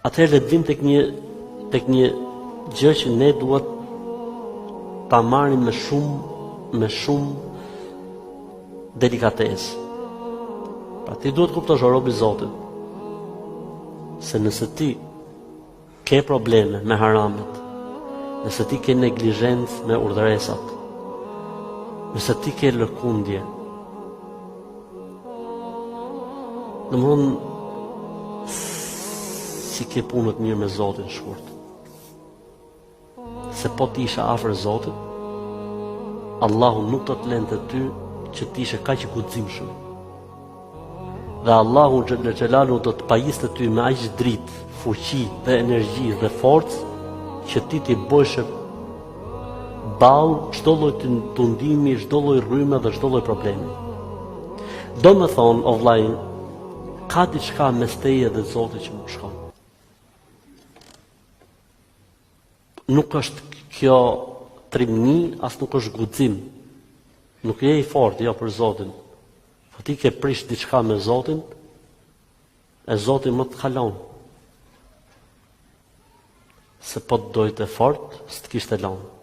atëherë le të vim tek një gjë që ne duhet ta marrim me shumë delikatesë. Pra ti duhet kuptosh o robi i Zotit se nëse ti ke probleme me haramet, nëse ti ke neglizhencë me urdhëresat, nëse ti ke lëkundje, domthonë si ke punët mirë me Zotin shkurt. Se po ti isha afër Zotit, Allahu nuk do të lënte ty që ti ishe kaq i guximshëm. Dhe Allahu xhelalu do të pajiste ty me aq dritë, fuqi dhe energji dhe forcë që ti bësh ballë çdo lloj tundimi, çdo lloj rrymë dhe çdo lloj problemi. Do më thonë, o vllai, ka diçka mes teje dhe Zotit që nuk shkon. Nuk është kjo trimni, as nuk është guxim. Nuk je i fortë jo për Zotin. Po ti ke prish diçka me Zotin, e Zoti më të kalon. Se po të dojtë e fort, s'të kishte lanë.